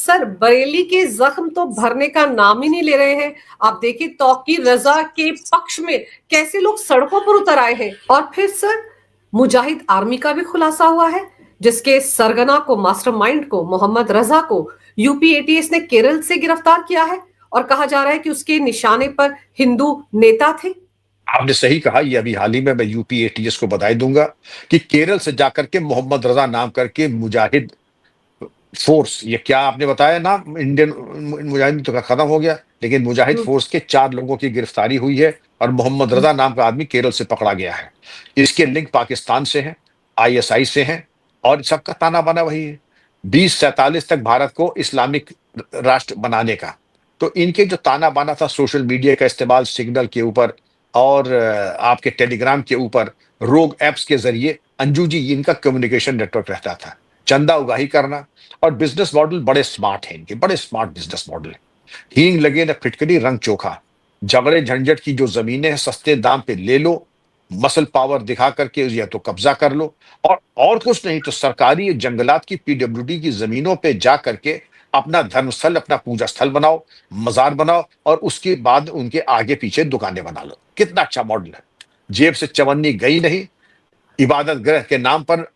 Sir, Bareilly के जख्म तो भरने का नाम ही नहीं ले रहे हैं। आप देखिए तौकीर रजा के पक्ष में कैसे लोग सड़कों पर उतर आए हैं। और फिर सर, मुजाहिद आर्मी का भी खुलासा हुआ है, जिसके सरगना को, मास्टरमाइंड को, मोहम्मद रजा को यूपी एटीएस ने केरल से गिरफ्तार किया है और कहा जा रहा है कि उसके निशाने पर हिंदू नेता थे। आपने सही कहा। ये अभी हाल ही में मैं यूपी एटीएस को बधाई दूंगा कि केरल से जाकर के मोहम्मद रजा नाम करके मुजाहिद फोर्स, ये क्या आपने बताया ना, इंडियन मुजाहिद तो खत्म हो गया, लेकिन मुजाहिद फोर्स के 4 लोगों की गिरफ्तारी हुई है और मोहम्मद रजा नाम का आदमी केरल से पकड़ा गया है। इसके लिंक पाकिस्तान से हैं, आईएसआई से हैं और सबका ताना बाना वही है, 2047 तक भारत को इस्लामिक राष्ट्र बनाने का। तो इनके जो ताना बाना था, सोशल मीडिया का इस्तेमाल सिग्नल के ऊपर और आपके टेलीग्राम के ऊपर, रोग एप्स के जरिए, अंजू जी इनका कम्युनिकेशन नेटवर्क रहता था, चंदा उगाही करना। और बिजनेस मॉडल बड़े स्मार्ट हैं इनके, बड़े स्मार्ट बिजनेस मॉडल है। हींग लगे न फिटकरी रंग चोखा, झगड़े झंझट की जो जमीनें हैं सस्ते दाम पे ले लो, मसल पावर दिखा करके या तो कब्जा कर लो, और कुछ नहीं तो सरकारी जंगलात की पीडब्ल्यूडी की जमीनों पे जा करके अपना धर्मस्थल, अपना पूजा स्थल बनाओ, मजार बनाओ और उसके बाद उनके आगे पीछे दुकानें बना लो। कितना अच्छा मॉडल है। जेब से चवन्नी गई नहीं, इबादत गृह के नाम पर,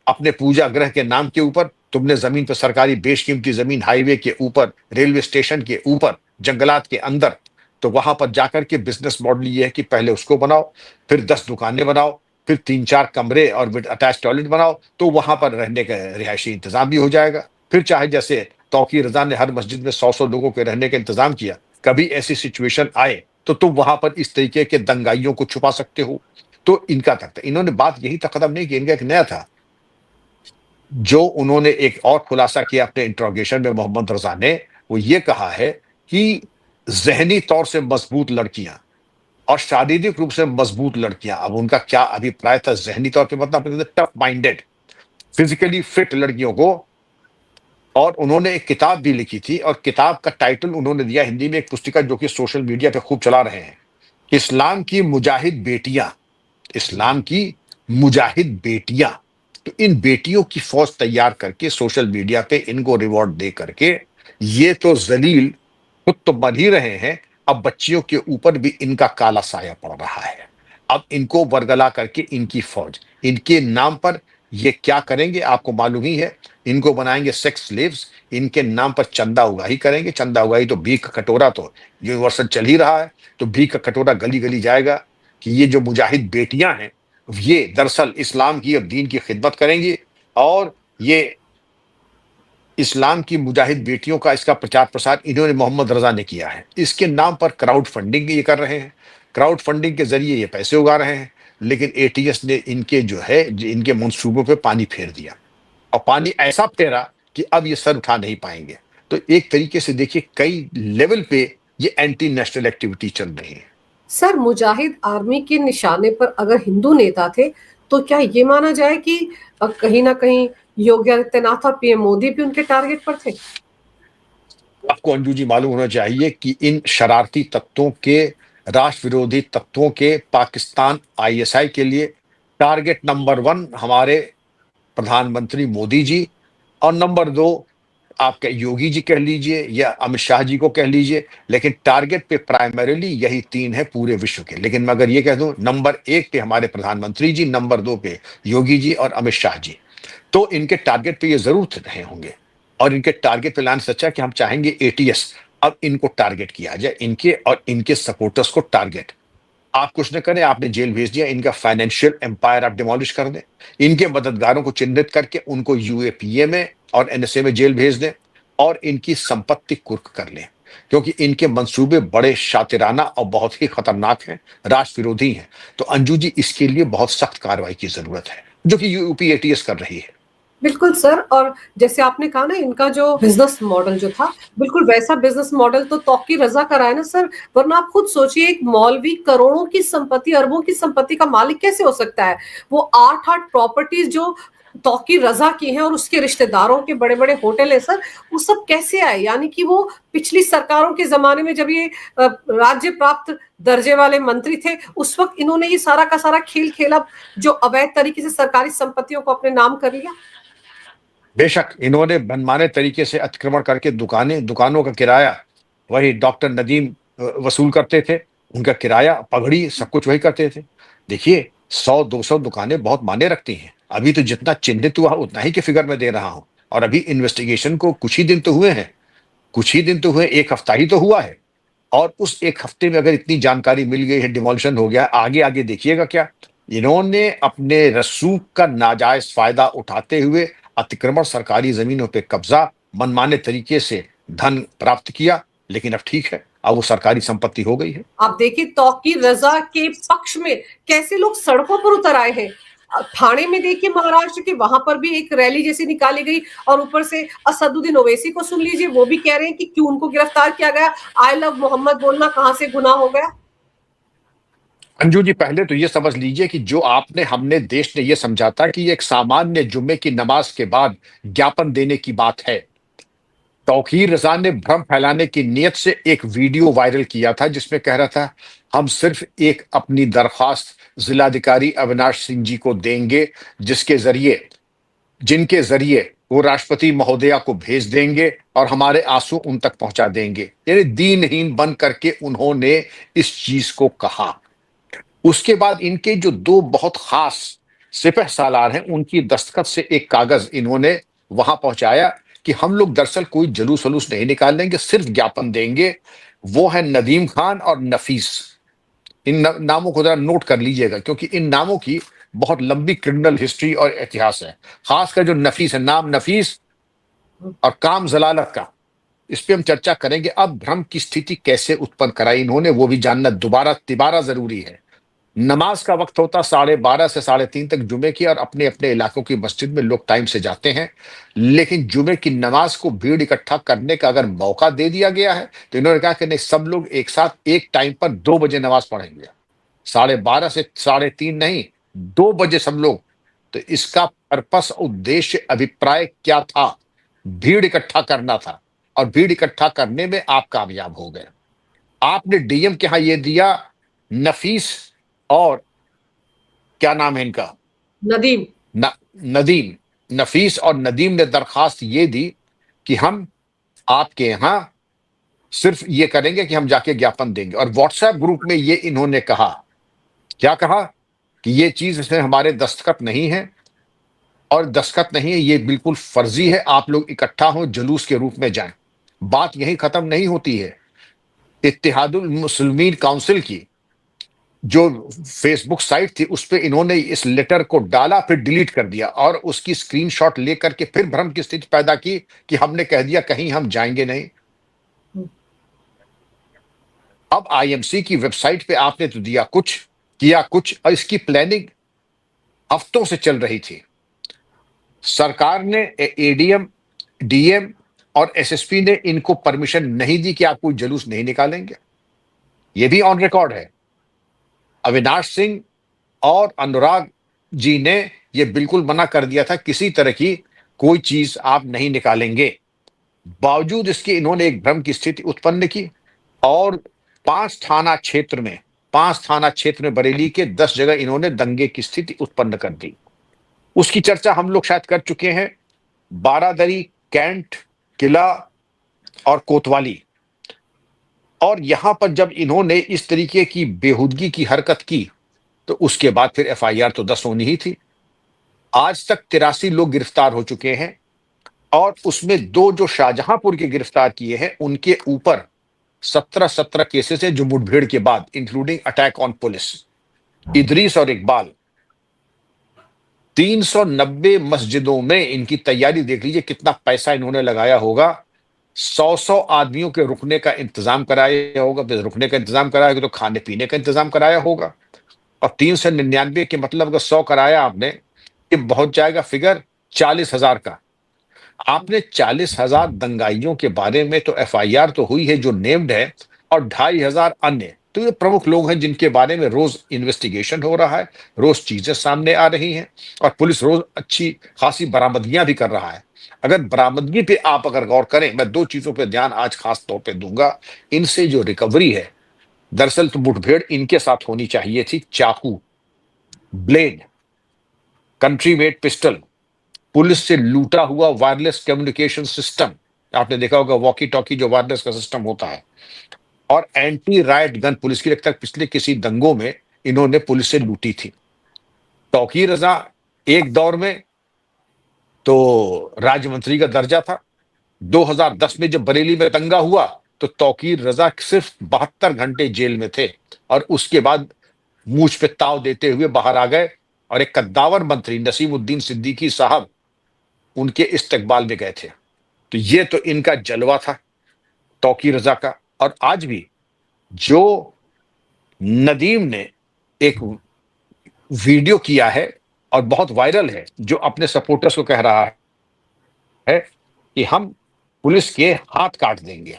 अपने पूजा गृह के नाम के ऊपर तुमने जमीन पर, सरकारी बेशकीमती जमीन हाईवे के ऊपर, रेलवे स्टेशन के ऊपर, जंगलात के अंदर, तो वहां पर जाकर के बिजनेस मॉडल ये है कि पहले उसको बनाओ, फिर 10 दुकानें बनाओ, फिर 3-4 कमरे और विद अटैच टॉयलेट बनाओ, तो वहां पर रहने का रिहायशी इंतजाम भी हो जाएगा। फिर चाहे जैसे तौकीर रजा ने हर मस्जिद में 100-100 लोगों के रहने का इंतजाम किया, कभी ऐसी सिचुएशन आए तो तुम वहां पर इस तरीके के दंगाइयों को छुपा सकते हो। तो इनका तक था, इन्होंने बात यही तक खत्म नहीं की, इनका एक नया था जो उन्होंने एक और खुलासा किया अपने इंट्रोगेशन में, मोहम्मद रजा ने, वो ये कहा है कि जहनी तौर से मजबूत लड़कियां और शारीरिक रूप से मजबूत लड़कियां, अब उनका क्या अभिप्राय था जहनी तौर पे, मतलब टफ माइंडेड, फिजिकली फिट लड़कियों को। और उन्होंने एक किताब भी लिखी थी और किताब का टाइटल उन्होंने दिया हिंदी में, एक पुस्तिका जो कि सोशल मीडिया पे खूब चला रहे हैं, इस्लाम की मुजाहिद बेटियां, इस्लाम की मुजाहिद बेटियां। तो इन बेटियों की फौज तैयार करके सोशल मीडिया पे इनको रिवॉर्ड दे करके ये तो जलील खुद तो बन ही रहे हैं, अब बच्चियों के ऊपर भी इनका काला साया पड़ रहा है। अब इनको बरगला करके इनकी फौज, इनके नाम पर ये क्या करेंगे आपको मालूम ही है, इनको बनाएंगे सेक्स स्लेव्स, इनके नाम पर चंदा उगाही करेंगे। चंदा उगाही तो भीख का कटोरा तो यूनिवर्सल चल ही रहा है, तो भीख का कटोरा गली गली जाएगा कि ये जो मुजाहिद बेटियां हैं ये दरअसल इस्लाम की और दीन की खिदमत करेंगी। और ये इस्लाम की मुजाहिद बेटियों का इसका प्रचार प्रसार इन्होंने मोहम्मद रजा ने किया है। इसके नाम पर क्राउड फंडिंग ये कर रहे हैं, क्राउड फंडिंग के जरिए ये पैसे उगा रहे हैं। लेकिन एटीएस ने इनके जो है इनके मंसूबों पे पानी फेर दिया, और पानी ऐसा फेरा कि अब ये सर उठा नहीं पाएंगे। तो एक तरीके से देखिए कई लेवल पे ये एंटी नेशनल एक्टिविटी चल रही है। सर, मुजाहिद आर्मी के निशाने पर अगर हिंदू नेता थे तो क्या ये माना जाए कि कहीं ना कहीं योगी आदित्यनाथ और पीएम मोदी भी उनके टारगेट पर थे? आपको अंजू जी मालूम होना चाहिए कि इन शरारती तत्वों के, राष्ट्र विरोधी तत्वों के, पाकिस्तान आईएसआई के लिए टारगेट नंबर 1 हमारे प्रधानमंत्री मोदी जी, और नंबर 2 आपके योगी जी कह लीजिए या अमित शाह जी को कह लीजिए, लेकिन टारगेट पे प्राइमरीली यही 3 है पूरे विश्व के। लेकिन मैं अगर ये कह दूं नंबर 1 पे हमारे प्रधानमंत्री जी, नंबर 2 पे योगी जी और अमित शाह जी, तो इनके टारगेट पे ये जरूर रहे होंगे। और इनके टारगेट पे लाने से अच्छा है कि हम चाहेंगे एटीएस अब इनको टारगेट किया जाए, इनके और इनके सपोर्टर्स को टारगेट। आप कुछ न करें, आपने जेल भेज दिया, इनका फाइनेंशियल एम्पायर आप डिमोलिश कर दें, इनके मददगारों को चिन्हित करके उनको यूएपीए में और एनएसए में जेल भेज दें और इनकी संपत्ति कुर्क कर लें, क्योंकि इनके मंसूबे बड़े शातिराना और बहुत ही खतरनाक हैं, राष्ट्र विरोधी हैं। तो अंजू जी इसके लिए बहुत सख्त कार्रवाई की जरूरत है, जो कि यूपी एटीएस कर रही है। बिल्कुल सर, और जैसे आपने कहा ना, इनका जो बिजनेस मॉडल जो था, बिल्कुल वैसा बिजनेस मॉडल तो तौकीर रजा का रहा है ना सर। वरना आप खुद सोचिए, एक मौलवी करोड़ों की संपत्ति, अरबों की संपत्ति का मालिक कैसे हो सकता है? वो 8-8 प्रॉपर्टीज जो तौकीर रजा की हैं और उसके रिश्तेदारों के बड़े बड़े होटल है सर, वो सब कैसे आए? यानी कि वो पिछली सरकारों के जमाने में जब ये राज्य प्राप्त दर्जे वाले मंत्री थे, उस वक्त इन्होंने ये सारा का सारा खेल खेला, जो अवैध तरीके से सरकारी संपत्तियों को अपने नाम कर लिया। बेशक इन्होंने मनमाने तरीके से अतिक्रमण करके दुकानों का किराया वही डॉक्टर नदीम वसूल करते थे। उनका किराया, पगड़ी सब कुछ वही करते थे। देखिए 100-200 दुकानें बहुत मायने रखती हैं। अभी तो जितना चिन्हित हुआ उतना ही के फिगर मैं दे रहा हूँ और अभी इन्वेस्टिगेशन को कुछ ही दिन तो हुए हैं। कुछ ही दिन तो हुए, 1 हफ्ता ही तो हुआ है। और उस 1 हफ्ते में अगर इतनी जानकारी मिल गई है, डिमोलिशन हो गया, आगे देखिएगा क्या। इन्होंने अपने रसूख का नाजायज फायदा उठाते हुए अतिक्रमण, सरकारी जमीनों पे कब्जा, मनमाने तरीके से धन प्राप्त किया। लेकिन अब ठीक है, अब वो सरकारी संपत्ति हो गई है। आप देखिए तौकीर रजा के पक्ष में कैसे लोग सड़कों पर उतर आए हैं। ठाणे में देखिए महाराष्ट्र के, वहां पर भी एक रैली जैसी निकाली गई और ऊपर से असदुद्दीन ओवैसी को सुन लीजिए, वो भी कह रहे हैं कि क्यों उनको गिरफ्तार किया गया। आई लव मोहम्मद बोलना कहां से गुनाह हो गया। अंजू जी, पहले तो ये समझ लीजिए कि जो हमने देश ने ये समझा था कि ये एक सामान्य जुम्मे की नमाज के बाद ज्ञापन देने की बात है। तौकीर रजा ने भ्रम फैलाने की नीयत से एक वीडियो वायरल किया था जिसमें कह रहा था, हम सिर्फ एक अपनी दरखास्त जिलाधिकारी अविनाश सिंह जी को देंगे, जिनके जरिए वो राष्ट्रपति महोदया को भेज देंगे और हमारे आंसू उन तक पहुंचा देंगे। यानी दीनहीन बन करके उन्होंने इस चीज को कहा। उसके बाद इनके जो 2 बहुत खास सिपह सालार हैं, उनकी दस्तखत से एक कागज इन्होंने वहां पहुंचाया कि हम लोग दरअसल कोई जुलूस वलूस नहीं निकालेंगे, सिर्फ ज्ञापन देंगे। वो है नदीम खान और नफीस। इन नामों को जरा नोट कर लीजिएगा क्योंकि इन नामों की बहुत लंबी क्रिमिनल हिस्ट्री और इतिहास है। खासकर जो नफीस है, नाम नफीस और काम जलालत का, इस पे हम चर्चा करेंगे। अब भ्रम की स्थिति कैसे उत्पन्न कराई इन्होंने, वो भी जानना दोबारा तिबारा जरूरी है। नमाज का वक्त होता 12:30 से 3:30 तक जुमे की, और अपने अपने इलाकों की मस्जिद में लोग टाइम से जाते हैं। लेकिन जुमे की नमाज को भीड़ इकट्ठा करने का अगर मौका दे दिया गया है तो इन्होंने कहा कि नहीं, सब लोग एक साथ एक टाइम पर 2 बजे नमाज पढ़ेंगे। 12:30 से 3:30 नहीं, 2 बजे सब लोग। तो इसका पर्पस, उद्देश्य, अभिप्राय क्या था? भीड़ इकट्ठा करना था और भीड़ इकट्ठा करने में आप कामयाब हो गए। आपने डीएम के यहां ये दिया, नफीस और क्या नाम है इनका, नदीम। न, नदीम। नफीस और नदीम ने दरखास्त ये दी कि हम आपके यहां सिर्फ ये करेंगे कि हम जाके ज्ञापन देंगे। और व्हाट्सएप ग्रुप में ये इन्होंने कहा, क्या कहा कि ये चीज इसमें हमारे दस्तखत नहीं है, और दस्तखत नहीं है, ये बिल्कुल फर्जी है, आप लोग इकट्ठा हो, जुलूस के रूप में जाएं। बात यही खत्म नहीं होती है। इत्तेहादुल मुस्लिमीन काउंसिल की जो फेसबुक साइट थी उस पे इन्होंने इस लेटर को डाला, फिर डिलीट कर दिया और उसकी स्क्रीनशॉट लेकर के फिर भ्रम की स्थिति पैदा की कि हमने कह दिया कहीं हम जाएंगे नहीं। अब आईएमसी की वेबसाइट पे आपने तो दिया कुछ, किया कुछ, और इसकी प्लानिंग हफ्तों से चल रही थी। सरकार ने, एडीएम, डीएम और एसएसपी ने इनको परमिशन नहीं दी कि आप कोई जुलूस नहीं निकालेंगे। यह भी ऑन रिकॉर्ड है। अविनाश सिंह और अनुराग जी ने यह बिल्कुल मना कर दिया था, किसी तरह की कोई चीज आप नहीं निकालेंगे। बावजूद इसके इन्होंने एक भ्रम की स्थिति उत्पन्न की और 5 थाना क्षेत्र में बरेली के 10 जगह इन्होंने दंगे की स्थिति उत्पन्न कर दी। उसकी चर्चा हम लोग शायद कर चुके हैं। बारादरी, कैंट, किला और कोतवाली। और यहां पर जब इन्होंने इस तरीके की बेहुदगी की हरकत की तो उसके बाद फिर एफआईआर तो 10 होनी ही थी। आज तक 83 लोग गिरफ्तार हो चुके हैं और उसमें 2 जो शाहजहांपुर के गिरफ्तार किए हैं उनके ऊपर 17 केसेस हैं जो मुठभेड़ के बाद, including attack on police. Idris और इकबाल, 390 मस्जिदों में इनकी तैयारी देख लीजिए, कितना पैसा इन्होंने लगाया होगा। 100 आदमियों के रुकने का इंतजाम कराया होगा, रुकने का इंतजाम कराया होगा तो खाने पीने का इंतजाम कराया होगा। और 399 के मतलब अगर 100 कराया आपने, ये बहुत जाएगा फिगर 40,000 का। आपने 40,000 दंगाइयों के बारे में तो एफआईआर तो हुई है जो नेम्ड है, और 2,500 अन्य, तो ये प्रमुख लोग हैं जिनके बारे में रोज इन्वेस्टिगेशन हो रहा है, रोज चीजें सामने आ रही हैं और पुलिस रोज अच्छी खासी बरामदगियां भी कर रहा है। अगर बरामदगी पे आप अगर गौर करें, मैं 2 चीजों पे ध्यान आज खास तौर पे दूंगा। इनसे जो रिकवरी है, दरअसल तो मुठभेड़ इनके साथ होनी चाहिए थी। चाकू, blade, country made pistol, police से लूटा हुआ वायरलेस कम्युनिकेशन सिस्टम, आपने देखा होगा वॉकी टॉकी जो वायरलेस का सिस्टम होता है, और एंटी राइट गन पुलिस की, लगता है पिछले किसी दंगों में इन्होंने पुलिस से लूटी थी। तौकीर रजा एक दौर में तो राज्य मंत्री का दर्जा था। 2010 में जब बरेली में दंगा हुआ तो तौकीर रजा सिर्फ 72 घंटे जेल में थे और उसके बाद मूछ पे ताव देते हुए बाहर आ गए और एक कद्दावर मंत्री नसीमुद्दीन सिद्दीकी साहब उनके इस्तकबाल में गए थे। तो ये तो इनका जलवा था तौकीर रजा का। और आज भी जो नदीम ने एक वीडियो किया है और बहुत वायरल है, जो अपने सपोर्टर्स को कह रहा है कि हम पुलिस के हाथ काट देंगे।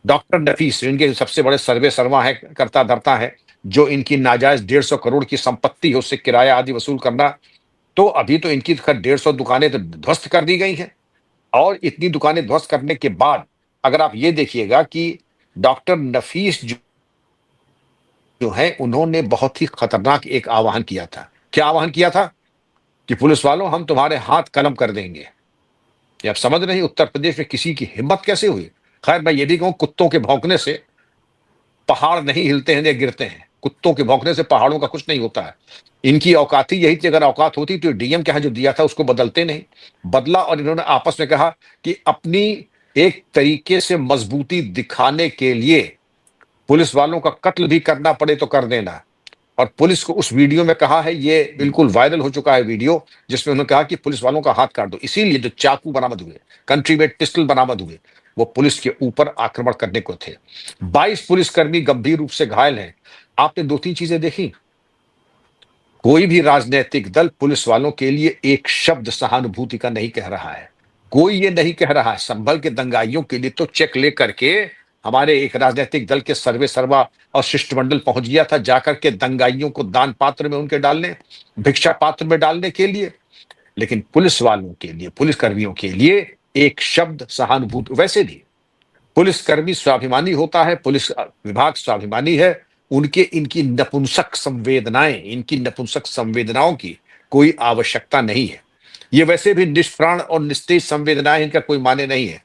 डॉक्टर नफीस इनके सबसे बड़े सर्वे सर्वा है, करता धरता है, जो इनकी नाजायज 150 करोड़ की संपत्ति है उससे किराया आदि वसूल करना। तो अभी तो इनकी 150 दुकानें तो ध्वस्त कर दी गई हैं, और इतनी दुकानें ध्वस्त करने के बाद अगर आप ये देखिएगा कि डॉक्टर नफीस जो है उन्होंने बहुत ही खतरनाक एक आह्वान किया था। क्या आह्वान किया था? कि पुलिस वालों हम तुम्हारे हाथ कलम कर देंगे। ये आप समझ रहे हैं उत्तर प्रदेश में किसी की हिम्मत कैसे हुई। खैर मैं ये भी कहूं, कुत्तों के भौंकने से पहाड़ नहीं हिलते हैं या गिरते हैं, कुत्तों के भौंकने से पहाड़ों का कुछ नहीं होता है। इनकी औकात ही यही थी, अगर औकात होती तो डीएम के यहाँ जो दिया था उसको बदलते नहीं, बदला। और इन्होंने आपस में कहा कि अपनी एक तरीके से मजबूती दिखाने के लिए पुलिस वालों का कत्ल भी करना पड़े तो कर देना। और पुलिस को उस वीडियो में कहा है, ये बिल्कुल वायरल हो चुका है वीडियो, जिसमें उन्होंने कहा कि पुलिस वालों का हाथ काट दो। इसीलिए जो चाकू बरामद हुए, कंट्री मेड पिस्टल बरामद हुए, वो पुलिस के ऊपर आक्रमण करने को थे। 22 पुलिसकर्मी गंभीर रूप से घायल हैं। आपने 2-3 चीजें देखी। कोई भी राजनीतिक दल पुलिस वालों के लिए एक शब्द सहानुभूति का नहीं कह रहा है। कोई ये नहीं कह रहा है। संभल के दंगाइयों के लिए तो चेक लेकर के हमारे एक राजनीतिक दल के सर्वे सर्वा और शिष्टमंडल पहुंच गया था, जाकर के दंगाइयों को दान पात्र में उनके डालने, भिक्षा पात्र में डालने के लिए। लेकिन पुलिस वालों के लिए, पुलिस कर्मियों के लिए एक शब्द सहानुभूति। वैसे भी पुलिसकर्मी स्वाभिमानी होता है, पुलिस विभाग स्वाभिमानी है। उनके इनकी नपुंसक संवेदनाएं, इनकी नपुंसक संवेदनाओं की कोई आवश्यकता नहीं है। ये वैसे भी निष्प्राण और निस्तेज संवेदनाएं, इनका कोई माने नहीं है।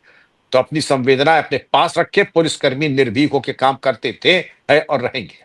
तो अपनी संवेदनाएं अपने पास रखे, पुलिसकर्मी निर्भीक होकर काम करते थे, है और रहेंगे।